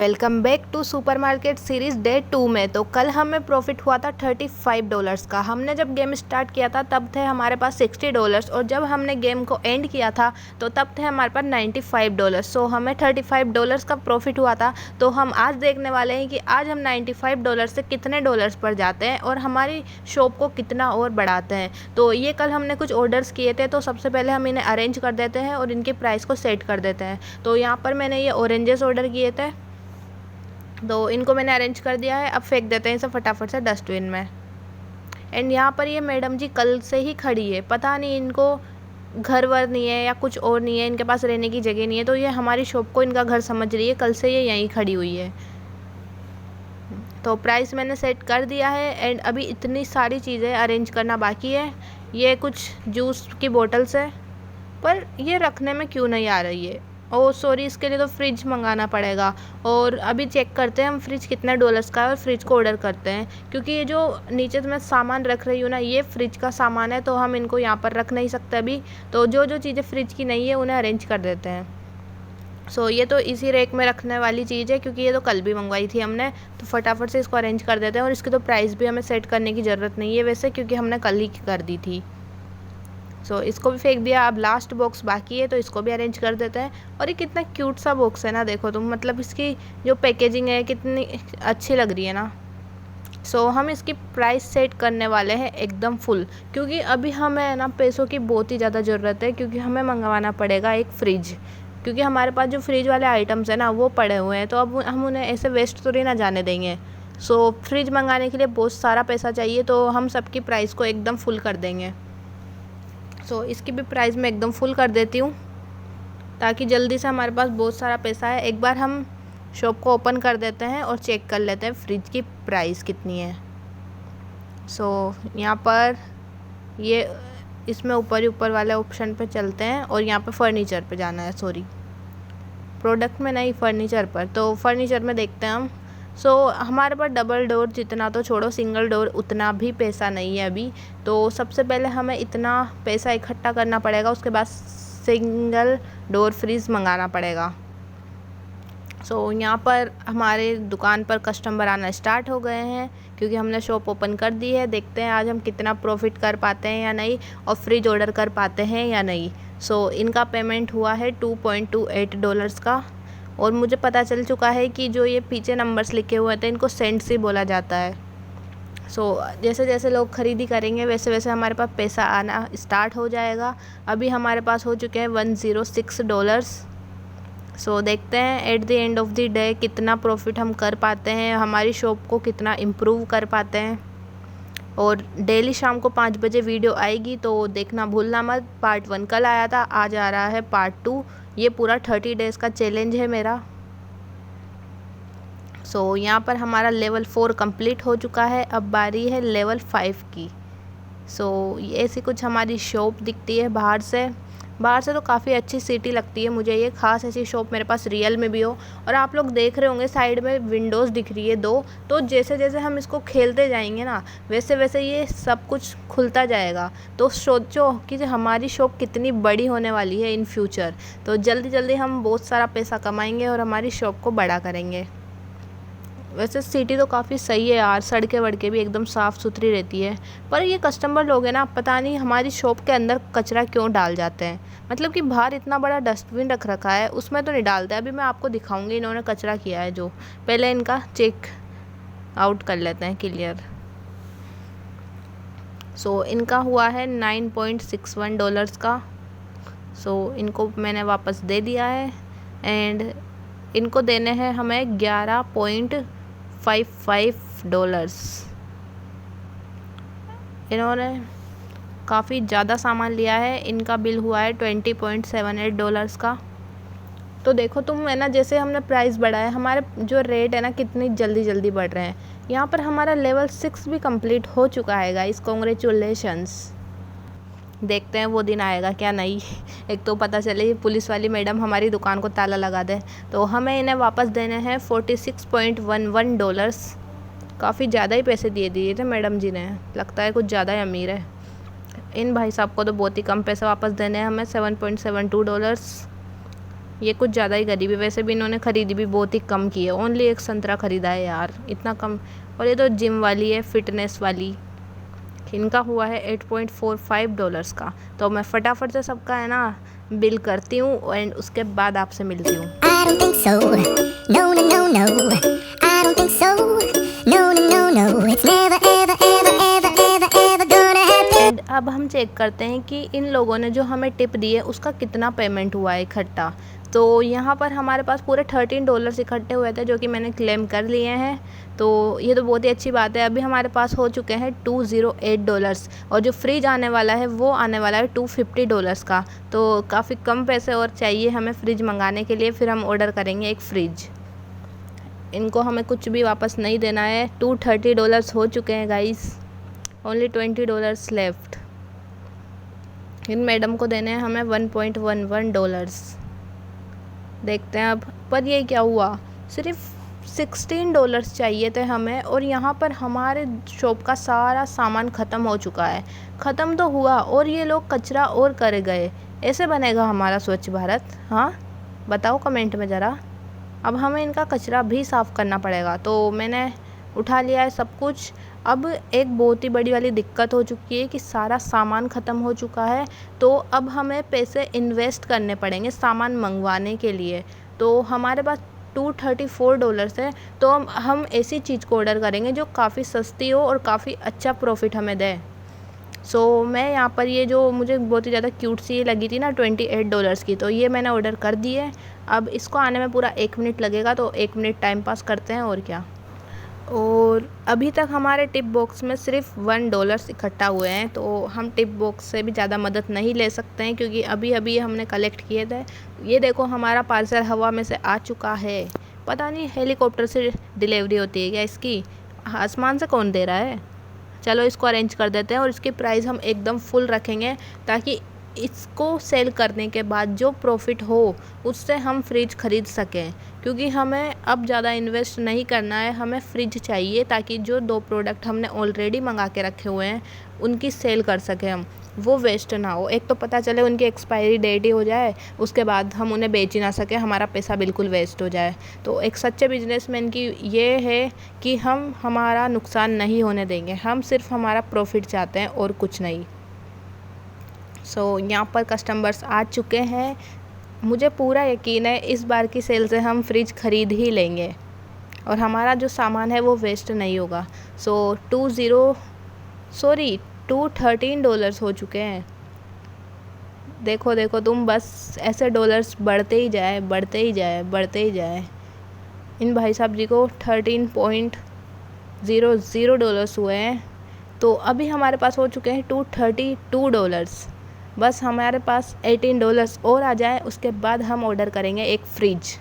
Welcome back to supermarket series day 2 में। तो कल हमें प्रॉफिट हुआ था $35 का। हमने जब गेम स्टार्ट किया था तब थे हमारे पास $60 और जब हमने गेम को एंड किया था तो तब थे हमारे पास $95। सो हमें $35 का प्रॉफिट हुआ था। तो हम आज देखने वाले हैं कि आज हम $95 से कितने डॉलर्स पर जाते हैं और हमारी शॉप को कितना और बढ़ाते हैं। तो ये कल हमने कुछ ऑर्डर्स किए थे, तो सबसे पहले हम इन्हें अरेंज कर देते हैं और इनके प्राइस को सेट कर देते हैं। तो यहाँ पर मैंने ये ऑरेंजेस ऑर्डर किए थे, तो इनको मैंने अरेंज कर दिया है। अब फेंक देते हैं इसे फटाफट से डस्टबिन में। एंड यहाँ पर ये मैडम जी कल से ही खड़ी है, पता नहीं इनको घर वर नहीं है या कुछ और नहीं है, इनके पास रहने की जगह नहीं है, तो ये हमारी शॉप को इनका घर समझ रही है। कल से ये यहीं खड़ी हुई है। तो प्राइस मैंने सेट कर दिया है एंड अभी इतनी सारी चीज़ें अरेंज करना बाकी है। ये कुछ जूस की बोटल्स है, पर ये रखने में क्यों नहीं आ रही है। ओह सॉरी, इसके लिए तो फ्रिज मंगाना पड़ेगा। और अभी चेक करते हैं हम फ्रिज कितने डॉलर्स का है और फ्रिज को ऑर्डर करते हैं, क्योंकि ये जो नीचे मैं सामान रख रही हूँ ना, ये फ्रिज का सामान है, तो हम इनको यहाँ पर रख नहीं सकते अभी। तो जो जो चीज़ें फ्रिज की नहीं है उन्हें अरेंज कर देते हैं। सो ये तो इसी रैक में रखने वाली चीज़ है, क्योंकि ये तो कल भी मंगवाई थी हमने। तो फटाफट से इसको अरेंज कर देते हैं और इसकी तो प्राइस भी हमें सेट करने की ज़रूरत नहीं है वैसे, क्योंकि हमने कल ही कर दी थी। सो इसको भी फेंक दिया। अब लास्ट बॉक्स बाकी है, तो इसको भी अरेंज कर देते हैं। और ये कितना क्यूट सा बॉक्स है ना, देखो तुम, मतलब इसकी जो पैकेजिंग है कितनी अच्छी लग रही है ना। सो हम इसकी प्राइस सेट करने वाले हैं एकदम फुल, क्योंकि अभी हमें ना पैसों की बहुत ही ज़्यादा ज़रूरत है, क्योंकि हमें मंगवाना पड़ेगा एक फ्रिज। क्योंकि हमारे पास जो फ्रिज वाले आइटम्स हैं ना वो पड़े हुए हैं, तो अब हम उन्हें ऐसे वेस्ट थोड़ी ना जाने देंगे। सो फ्रिज मंगाने के लिए बहुत सारा पैसा चाहिए, तो हम सबकी प्राइस को एकदम फुल कर देंगे। सो इसकी भी प्राइस मैं एकदम फुल कर देती हूँ, ताकि जल्दी से हमारे पास बहुत सारा पैसा है। एक बार हम शॉप को ओपन कर देते हैं और चेक कर लेते हैं फ्रिज की प्राइस कितनी है। सो यहाँ पर ये इसमें ऊपर ही ऊपर वाले ऑप्शन पे चलते हैं और यहाँ पे फर्नीचर पे जाना है, सॉरी प्रोडक्ट में नहीं, फर्नीचर पर। तो फर्नीचर में देखते हैं हम। सो हमारे पास डबल डोर जितना तो छोड़ो, सिंगल डोर उतना भी पैसा नहीं है अभी। तो सबसे पहले हमें इतना पैसा इकट्ठा करना पड़ेगा, उसके बाद सिंगल डोर फ्रिज मंगाना पड़ेगा। सो यहाँ पर हमारे दुकान पर कस्टमर आना स्टार्ट हो गए हैं, क्योंकि हमने शॉप ओपन कर दी है। देखते हैं आज हम कितना प्रॉफिट कर पाते हैं या नहीं, और फ्रिज ऑर्डर कर पाते हैं या नहीं। सो इनका पेमेंट हुआ है $2.28 का, और मुझे पता चल चुका है कि जो ये पीछे नंबर्स लिखे हुए थे इनको सेंट्स ही बोला जाता है। सो जैसे जैसे लोग ख़रीदी करेंगे वैसे वैसे हमारे पास पैसा आना स्टार्ट हो जाएगा। अभी हमारे पास हो चुके हैं $106। सो देखते हैं at the end of the day कितना प्रॉफिट हम कर पाते हैं, हमारी शॉप को कितना इम्प्रूव कर पाते हैं। और डेली शाम को 5 बजे वीडियो आएगी, तो देखना भूलना मत। पार्ट 1 कल आया था, आज आ रहा है पार्ट 2। ये पूरा 30 डेज़ का चैलेंज है मेरा। सो यहाँ पर हमारा लेवल 4 कंप्लीट हो चुका है, अब बारी है लेवल 5 की। सो ऐसी कुछ हमारी शॉप दिखती है बाहर से। बाहर से तो काफ़ी अच्छी सिटी लगती है मुझे ये, खास ऐसी शॉप मेरे पास रियल में भी हो। और आप लोग देख रहे होंगे साइड में विंडोज़ दिख रही है 2, तो जैसे जैसे हम इसको खेलते जाएंगे ना वैसे वैसे ये सब कुछ खुलता जाएगा। तो सोचो कि हमारी शॉप कितनी बड़ी होने वाली है इन फ्यूचर। तो जल्दी जल्दी हम बहुत सारा पैसा कमाएंगे और हमारी शॉप को बड़ा करेंगे। वैसे सिटी तो काफ़ी सही है यार, सड़कें वड़कें भी एकदम साफ़ सुथरी रहती है। पर ये कस्टमर लोग हैं ना, पता नहीं हमारी शॉप के अंदर कचरा क्यों डाल जाते हैं। मतलब कि बाहर इतना बड़ा डस्टबिन रख रखा है, उसमें तो नहीं डालते। अभी मैं आपको दिखाऊंगी इन्होंने कचरा किया है जो, पहले इनका चेक आउट कर लेते हैं क्लियर। सो इनका हुआ है $9.61 का। सो इनको मैंने वापस दे दिया है एंड इनको देने हैं हमें $11.55। इन्होंने काफ़ी ज़्यादा सामान लिया है, इनका बिल हुआ है $20.78 का। तो देखो तुम है ना, जैसे हमने प्राइस बढ़ाया हमारे जो रेट है ना कितनी जल्दी जल्दी बढ़ रहे हैं। यहाँ पर हमारा लेवल 6 भी कंप्लीट हो चुका है गाइस, कॉन्ग्रेचुलेशंस। देखते हैं वो दिन आएगा क्या नहीं। एक तो पता चले पुलिस वाली मैडम हमारी दुकान को ताला लगा दे। तो हमें इन्हें वापस देने हैं $46.11। काफ़ी ज़्यादा ही पैसे दिए थे मैडम जी ने, लगता है कुछ ज़्यादा ही अमीर है। इन भाई साहब को तो बहुत ही कम पैसे वापस देने हैं हमें, $7.72। ये कुछ ज़्यादा ही गरीबी, वैसे भी इन्होंने ख़रीदी भी बहुत ही कम की है, ओनली एक संतरा ख़रीदा है यार, इतना कम। और ये तो जिम वाली है, फिटनेस वाली, इनका हुआ है $8.45 का। तो मैं फटाफट से सबका है ना बिल करती हूँ एंड उसके बाद आपसे मिलती हूँ। I don't think so. No, no, no, no. I don't think so. No, no, no, no. It's never, ever, ever, ever, ever, ever gonna happen. And अब हम चेक करते हैं कि इन लोगों ने जो हमें टिप दी है उसका कितना पेमेंट हुआ है इकट्ठा। तो यहाँ पर हमारे पास पूरे $13 इकट्ठे हुए थे जो कि मैंने क्लेम कर लिए हैं। तो ये तो बहुत ही अच्छी बात है। अभी हमारे पास हो चुके हैं $208 और जो फ्रिज आने वाला है वो आने वाला है $250 का। तो काफ़ी कम पैसे और चाहिए हमें फ्रिज मंगाने के लिए, फिर हम ऑर्डर करेंगे एक फ़्रिज। इनको हमें कुछ भी वापस नहीं देना है। $230 हो चुके हैं गाइस, ओनली $20 लेफ्ट। इन मैडम को देने हैं हमें $1.11। देखते हैं अब। पर ये क्या हुआ, सिर्फ $16 चाहिए थे हमें और यहाँ पर हमारे शॉप का सारा सामान ख़त्म हो चुका है। ख़त्म तो हुआ और ये लोग कचरा और कर गए। ऐसे बनेगा हमारा स्वच्छ भारत? हाँ बताओ कमेंट में ज़रा। अब हमें इनका कचरा भी साफ़ करना पड़ेगा। तो मैंने उठा लिया है सब कुछ। अब एक बहुत ही बड़ी वाली दिक्कत हो चुकी है कि सारा सामान ख़त्म हो चुका है। तो अब हमें पैसे इन्वेस्ट करने पड़ेंगे सामान मंगवाने के लिए। तो हमारे पास $234 है। तो हम ऐसी चीज़ को ऑर्डर करेंगे जो काफ़ी सस्ती हो और काफ़ी अच्छा प्रॉफिट हमें दे। सो मैं यहाँ पर ये जो मुझे बहुत ही ज़्यादा क्यूट सी लगी थी ना $28 की, तो ये मैंने ऑर्डर कर दी है। अब इसको आने में पूरा 1 मिनट लगेगा, तो 1 मिनट टाइम पास करते हैं और क्या। और अभी तक हमारे टिप बॉक्स में सिर्फ $1 इकट्ठा हुए हैं। तो हम टिप बॉक्स से भी ज़्यादा मदद नहीं ले सकते हैं क्योंकि अभी अभी हमने कलेक्ट किए थे। ये देखो हमारा पार्सल हवा में से आ चुका है। पता नहीं हेलीकॉप्टर से डिलीवरी होती है क्या इसकी, आसमान से कौन दे रहा है। चलो इसको अरेंज कर देते हैं और इसकी प्राइस हम एकदम फुल रखेंगे ताकि इसको सेल करने के बाद जो प्रॉफिट हो उससे हम फ्रिज ख़रीद सकें। क्योंकि हमें अब ज़्यादा इन्वेस्ट नहीं करना है, हमें फ्रिज चाहिए ताकि जो 2 प्रोडक्ट हमने ऑलरेडी मंगा के रखे हुए हैं उनकी सेल कर सकें हम, वो वेस्ट ना हो। एक तो पता चले उनकी एक्सपायरी डेट ही हो जाए, उसके बाद हम उन्हें बेच ही ना सकें, हमारा पैसा बिल्कुल वेस्ट हो जाए। तो एक सच्चे बिजनेसमैन की ये है कि हम हमारा नुकसान नहीं होने देंगे, हम सिर्फ हमारा प्रॉफिट चाहते हैं और कुछ नहीं। यहाँ पर कस्टमर्स आ चुके हैं। मुझे पूरा यकीन है इस बार की सेल से हम फ्रिज ख़रीद ही लेंगे और हमारा जो सामान है वो वेस्ट नहीं होगा। $213 हो चुके हैं। देखो देखो तुम, बस ऐसे डॉलर्स बढ़ते ही जाए, बढ़ते ही जाए, बढ़ते ही जाए। इन भाई साहब जी को $13.00 हुए हैं। तो अभी हमारे पास हो चुके हैं $232। बस हमारे पास $18 और आ जाए, उसके बाद हम ऑर्डर करेंगे एक फ़्रिज।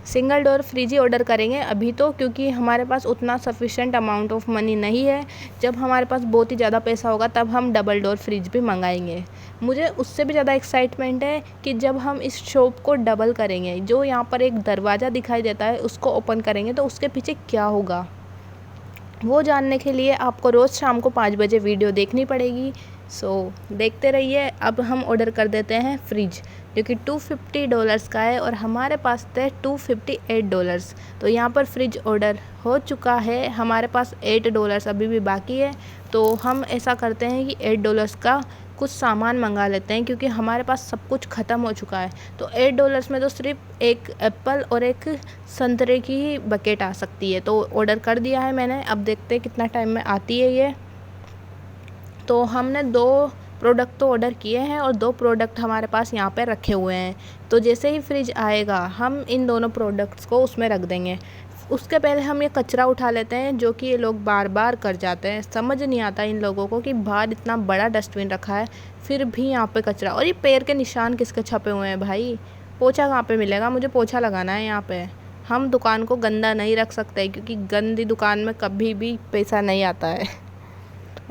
सिंगल डोर फ्रिज ही ऑर्डर करेंगे अभी तो, क्योंकि हमारे पास उतना सफिशेंट अमाउंट ऑफ मनी नहीं है। जब हमारे पास बहुत ही ज़्यादा पैसा होगा तब हम डबल डोर फ्रिज भी मंगाएंगे। मुझे उससे भी ज़्यादा एक्साइटमेंट है कि जब हम इस शॉप को डबल करेंगे, जो यहाँ पर एक दरवाज़ा दिखाई देता है उसको ओपन करेंगे तो उसके पीछे क्या होगा, वो जानने के लिए आपको रोज़ शाम को 5 बजे वीडियो देखनी पड़ेगी। देखते रहिए। अब हम ऑर्डर कर देते हैं फ्रिज जो कि $250 का है और हमारे पास थे $258। तो यहाँ पर फ्रिज ऑर्डर हो चुका है। हमारे पास $8 अभी भी बाकी है। तो हम ऐसा करते हैं कि $8 का कुछ सामान मंगा लेते हैं क्योंकि हमारे पास सब कुछ ख़त्म हो चुका है। तो $8 में तो सिर्फ एक एप्पल और एक संतरे की ही बकेट आ सकती है। तो ऑर्डर कर दिया है मैंने, अब देखते हैं कितना टाइम में आती है ये। तो हमने 2 प्रोडक्ट तो ऑर्डर किए हैं और 2 प्रोडक्ट हमारे पास यहाँ पे रखे हुए हैं। तो जैसे ही फ्रिज आएगा हम इन दोनों प्रोडक्ट्स को उसमें रख देंगे। उसके पहले हम ये कचरा उठा लेते हैं जो कि ये लोग बार बार कर जाते हैं। समझ नहीं आता इन लोगों को कि बाहर इतना बड़ा डस्टबिन रखा है फिर भी यहाँ पे कचरा। और ये पैर के निशान किसके छपे हुए हैं भाई। पोछा कहाँ पे मिलेगा, मुझे पोछा लगाना है यहाँ पे। हम दुकान को गंदा नहीं रख सकते क्योंकि गंदी दुकान में कभी भी पैसा नहीं आता है,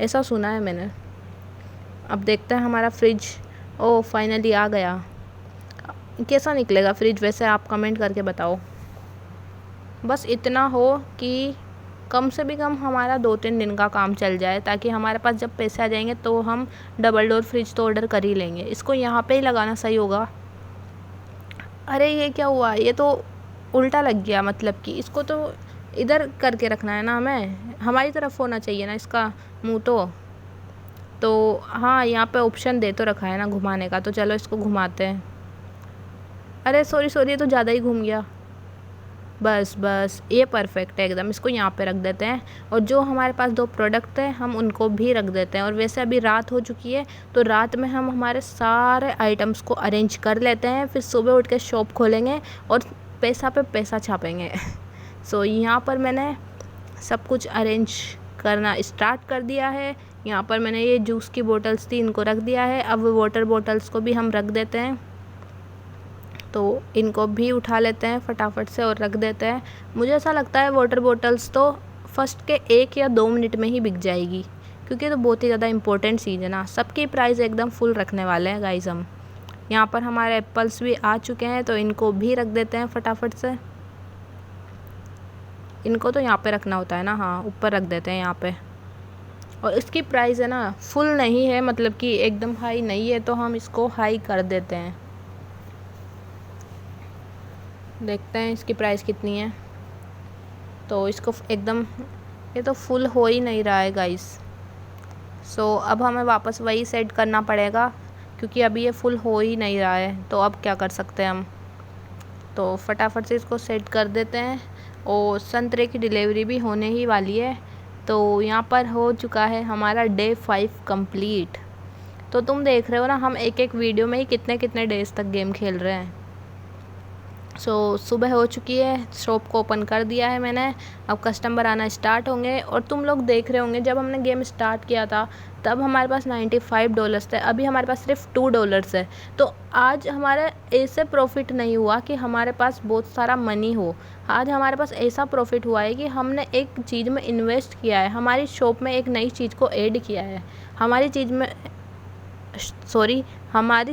ऐसा सुना है मैंने। अब देखते हैं हमारा फ्रिज। ओ फाइनली आ गया। कैसा निकलेगा फ्रिज वैसे आप कमेंट करके बताओ। बस इतना हो कि कम से भी कम हमारा 2-3 दिन का काम चल जाए, ताकि हमारे पास जब पैसे आ जाएंगे तो हम डबल डोर फ्रिज तो ऑर्डर कर ही लेंगे। इसको यहाँ पे ही लगाना सही होगा। अरे ये क्या हुआ, ये तो उल्टा लग गया, मतलब कि इसको तो इधर करके रखना है ना, हमें हमारी तरफ होना चाहिए ना इसका मुंह। तो हाँ, यहाँ पे ऑप्शन दे तो रखा है ना घुमाने का, तो चलो इसको घुमाते हैं। अरे सॉरी सॉरी, ये तो ज़्यादा ही घूम गया। बस बस, ये परफेक्ट है एकदम, इसको यहाँ पे रख देते हैं। और जो हमारे पास 2 प्रोडक्ट हैं हम उनको भी रख देते हैं। और वैसे अभी रात हो चुकी है, तो रात में हम हमारे सारे आइटम्स को अरेंज कर लेते हैं, फिर सुबह उठ के शॉप खोलेंगे और पैसा पे पैसा छापेंगे। सो यहाँ पर मैंने सब कुछ अरेंज करना स्टार्ट कर दिया है। यहाँ पर मैंने ये जूस की बोतल्स थी, इनको रख दिया है। अब वाटर बोतल्स को भी हम रख देते हैं, तो इनको भी उठा लेते हैं फटाफट से और रख देते हैं। मुझे ऐसा लगता है वाटर बोतल्स तो फर्स्ट के 1 या 2 मिनट में ही बिक जाएगी, क्योंकि तो बहुत ही ज़्यादा इंपॉर्टेंट चीज़ है ना। सबकी प्राइस एकदम फुल रखने वाले हैं गाइस हम। यहाँ पर हमारे एप्पल्स भी आ चुके हैं, तो इनको भी रख देते हैं फटाफट से। इनको तो यहाँ पे रखना होता है ना, हाँ ऊपर रख देते हैं यहाँ पे। और इसकी प्राइस है ना फुल नहीं है, मतलब कि एकदम हाई नहीं है, तो हम इसको हाई कर देते हैं। देखते हैं इसकी प्राइस कितनी है। तो इसको एकदम, ये तो फुल हो ही नहीं रहा है गाइस। सो अब हमें वापस वही सेट करना पड़ेगा, क्योंकि अभी ये फुल हो ही नहीं रहा है। तो अब क्या कर सकते हैं हम, तो फटाफट से इसको सेट कर देते हैं। और संतरे की डिलीवरी भी होने ही वाली है। तो यहाँ पर हो चुका है हमारा डे 5 कंप्लीट। तो तुम देख रहे हो ना, हम एक एक वीडियो में ही कितने कितने डेज़ तक गेम खेल रहे हैं। सो सुबह हो चुकी है, शॉप को ओपन कर दिया है मैंने। अब कस्टमर आना स्टार्ट होंगे। और तुम लोग देख रहे होंगे, जब हमने गेम स्टार्ट किया था तब हमारे पास $95 थे, अभी हमारे पास सिर्फ $2 है। तो आज हमारा ऐसे प्रॉफिट नहीं हुआ कि हमारे पास बहुत सारा मनी हो। आज हमारे पास ऐसा प्रॉफिट हुआ है कि हमने एक चीज़ में इन्वेस्ट किया है, हमारी शॉप में एक नई चीज़ को ऐड किया है। हमारी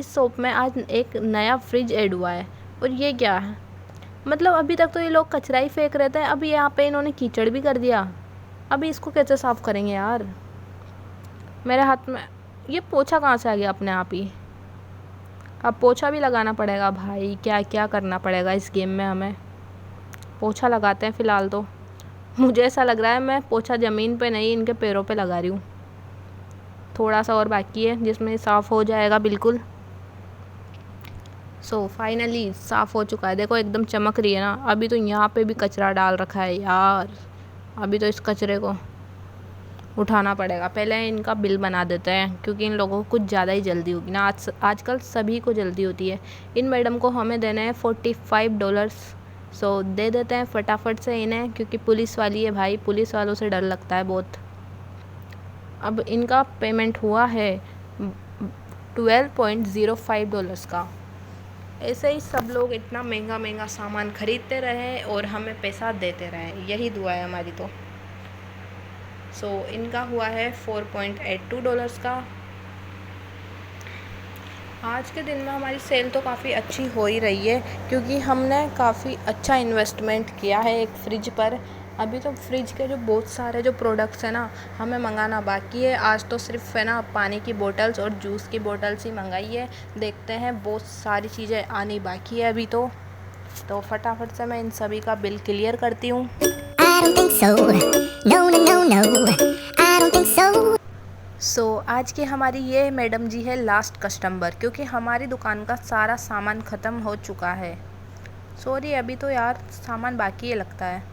शॉप में आज एक नया फ्रिज ऐड हुआ है। और ये क्या है, मतलब अभी तक तो ये लोग कचरा ही फेंक रहे थे, अभी यहाँ पे इन्होंने कीचड़ भी कर दिया। अभी इसको कैसे साफ़ करेंगे यार। मेरे हाथ में ये पोछा कहाँ से आ गया अपने आप ही। अब पोछा भी लगाना पड़ेगा भाई, क्या क्या करना पड़ेगा इस गेम में हमें। पोछा लगाते हैं फ़िलहाल तो। मुझे ऐसा लग रहा है मैं पोछा ज़मीन पे नहीं, इनके पैरों पे लगा रही हूँ। थोड़ा सा और बाकी है जिसमें साफ़ हो जाएगा बिल्कुल। सो फाइनली साफ़ हो चुका है, देखो एकदम चमक रही है ना। अभी तो यहाँ पे भी कचरा डाल रखा है यार, अभी तो इस कचरे को उठाना पड़ेगा। पहले इनका बिल बना देते हैं, क्योंकि इन लोगों को कुछ ज़्यादा ही जल्दी होगी ना। आजकल सभी को जल्दी होती है। इन मैडम को हमें देने हैं $45। सो दे देते हैं फटाफट से इन्हें, क्योंकि पुलिस वाली है भाई, पुलिस वालों से डर लगता है बहुत। अब इनका पेमेंट हुआ है $12.05 का। ऐसे ही सब लोग इतना महंगा महंगा सामान खरीदते रहे और हमें पैसा देते रहे, यही दुआ है हमारी तो। सो इनका हुआ है $4.82 का। आज के दिन में हमारी सेल तो काफ़ी अच्छी हो ही रही है, क्योंकि हमने काफ़ी अच्छा इन्वेस्टमेंट किया है एक फ्रिज पर। अभी तो फ्रिज के जो बहुत सारे जो प्रोडक्ट्स हैं ना, हमें मंगाना बाकी है। आज तो सिर्फ है ना पानी की बोतल्स और जूस की बोतल्स ही मंगाई है। देखते हैं, बहुत सारी चीज़ें आनी बाकी है अभी तो फटाफट से मैं इन सभी का बिल क्लियर करती हूँ। I don't think so. No, no, no, no. I don't think so. सो आज की हमारी ये मैडम जी है लास्ट कस्टमर, क्योंकि हमारी दुकान का सारा सामान ख़त्म हो चुका है। सॉरी, अभी तो यार सामान बाकी है लगता है।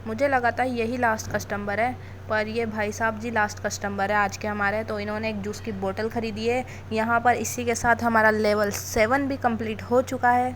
मुझे लगा था यही लास्ट कस्टमर है, पर ये भाई साहब जी लास्ट कस्टमर है आज के हमारे। तो इन्होंने एक जूस की बोतल ख़रीदी है यहाँ पर। इसी के साथ हमारा लेवल 7 भी कंप्लीट हो चुका है।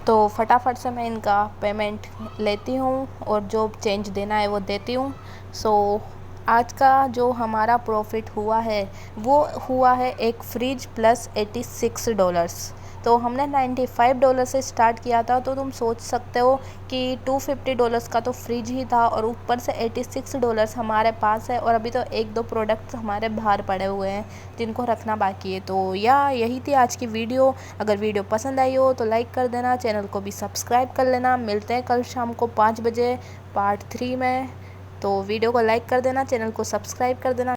तो फटाफट से मैं इनका पेमेंट लेती हूँ और जो चेंज देना है वो देती हूँ। सो आज का जो हमारा प्रॉफिट हुआ है वो हुआ है एक फ्रिज प्लस $86। तो हमने $95 से स्टार्ट किया था, तो तुम सोच सकते हो कि $250 का तो फ्रिज ही था और ऊपर से $86 हमारे पास है। और अभी तो 1-2 प्रोडक्ट्स हमारे बाहर पड़े हुए हैं जिनको रखना बाकी है। तो यही थी आज की वीडियो। अगर वीडियो पसंद आई हो तो लाइक कर देना, चैनल को भी सब्सक्राइब कर लेना। मिलते हैं कल शाम को 5 बजे पार्ट 3 में। तो वीडियो को लाइक कर देना, चैनल को सब्सक्राइब कर देना।